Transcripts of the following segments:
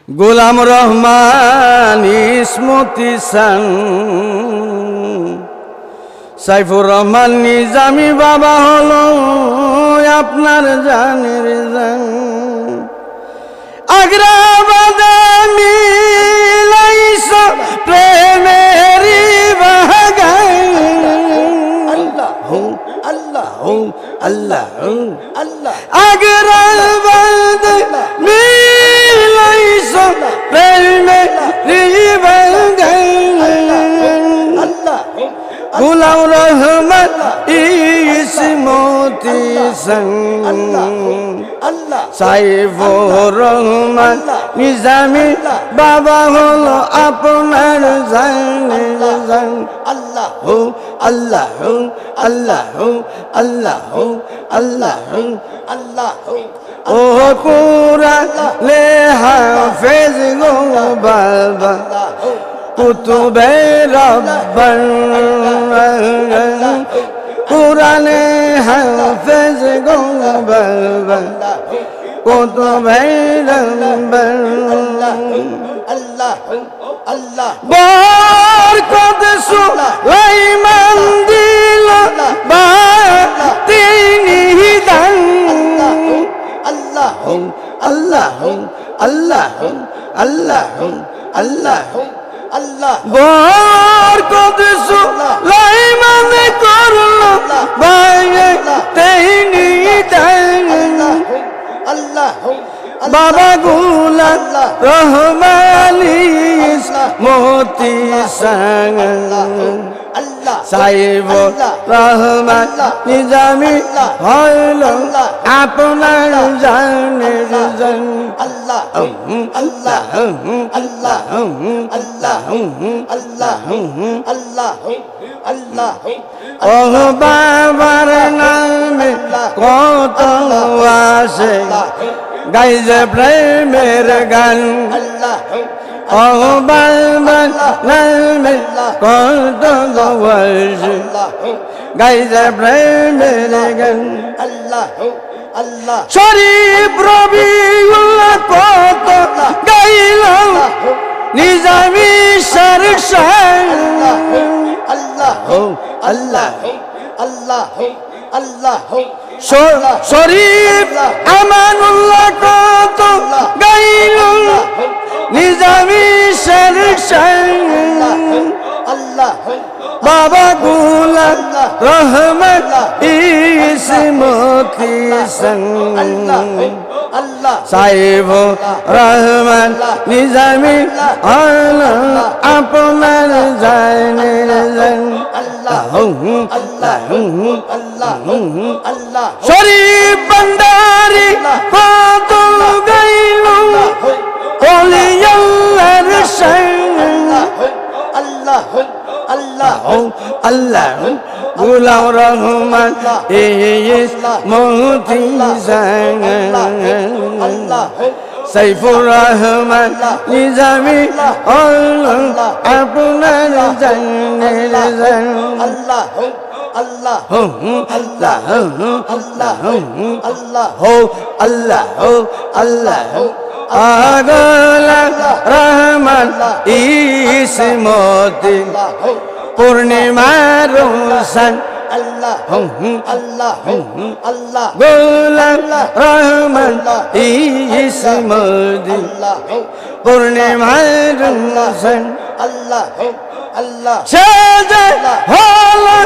গোলাম রহমান ইসমতি সান সাইফুর রহমান নিজামি বাবা হলো আপনার জানের জান আগ্রাবাদে মিলাইছ প্রেমের বাগান আল্লাহ আল্লাহ আল্লাহ আল্লাহ আগ্রাবাদে মিলাইছ প্রেমের বাগান আল্লাহ গোলাম রহমান ইসমতি সান সাইফুর রহমান নিজামি বাবা হলো আপনার জানের জান আল্লাহ আল্লাহ আল্লাহ আল্লাহ আল্লাহ আল্লাহ ও কুরআন লে হাফেজ গো বাবা কুতুবে রব্বান কুরআনে হাফেজ গো বাবা কুতুবে রব্বান আল্লাহ আল্লাহ বরকত সুলাইমান দিল তিনি দান আল্লাহ আল্লাহ আল্লাহ আল্লাহ আল্লাহ আল্লাহ বরকত সুলাইমান করলো তিনি দান আল্লাহ বাবা গোলাম রহমান ইসমতি সান সাইফুর রহমান নিজামি হলো আপনার জানের জান আল্লাহ আল্লাহ আল্লাহ আল্লাহ আল্লাহ আল্লাহ আল্লাহ ও বাবার নামে কত আসে গাইছে প্রেমের গান ও বাবার নামে কত আসে গাইছে প্রেমের গান আল্লাহ আল্লাহ শরীফ রবিউল্লাহ কত গাইল নিজামি সরসান আল্লাহ আল্লাহ আল্লাহ আল্লাহ শরীফ আমানুল্লাহ কত গাইল নিজামি সরসান আল্লাহ বাবা গোলাম রহমান ইসমতি সান সাইফুর রহমান নিজামি হলো আপনার জানের জান আল্লাহ আল্লাহ আল্লাহ আল্লাহ শরীফ ভান্ডারী কত গাইল ওলি আল্লাহর শান আল্লাহ আল্লাহ আল্লাহ গোলাম রহমান ইসমতি সান সাইফুর রহমান নিজামি হলো আপনার জানের জান আল্লাহ আল্লাহ আল্লাহ আল্লাহ আল্লাহ আল্লাহ আল্লাহ গোলাম রহমান ইসমতি পূর্ণিমার রোশন আল্লাহ আল্লাহ আল্লাহ গোলাম রহমান ইসমতি পূর্ণিমার রোশন আল্লাহ আল্লাহ সাজা হলো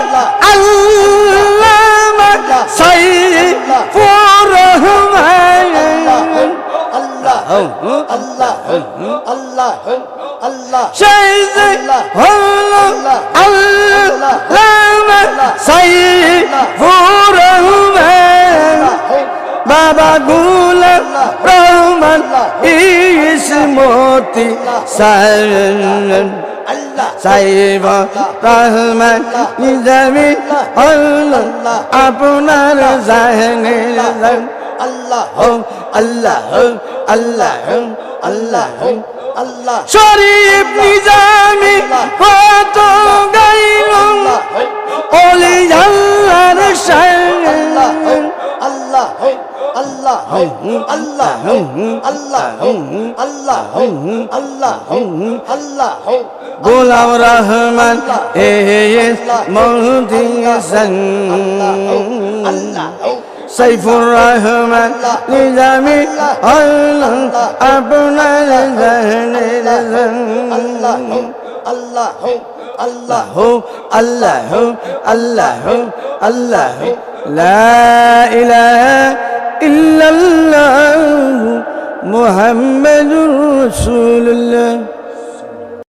আল্লামা সাইফুর রহমান আল্লাহ আল্লাহ আল্লাহ আল্লাহ সাজা হলো আল্লামা সাইফুর রহমান বাবা গোলাম রহমান ইসমতি সান সাইফুর রহমান নিজামি হলো আপনার জানের জান আল্লাহ আল্লাহ আল্লাহ আল্লাহ আল্লাহ শরীফ নিজামি কত গাইল ওলি আল্লাহর শান আল্লাহ আল্লাহ আল্লাহ আল্লাহ আল্লাহ আল্লাহ আল্লাহ গোলাম রহমান এস মৌদি সং সাইফুর রহমান নিজামি আল্লাহ আপনার জাহানের আল্লাহ আল্লাহ আল্লাহ আল্লাহ আল্লাহ আল্লাহ লা ইলাহা ইল্লাল্লাহ মুহাম্মাদুর রাসূলুল্লাহ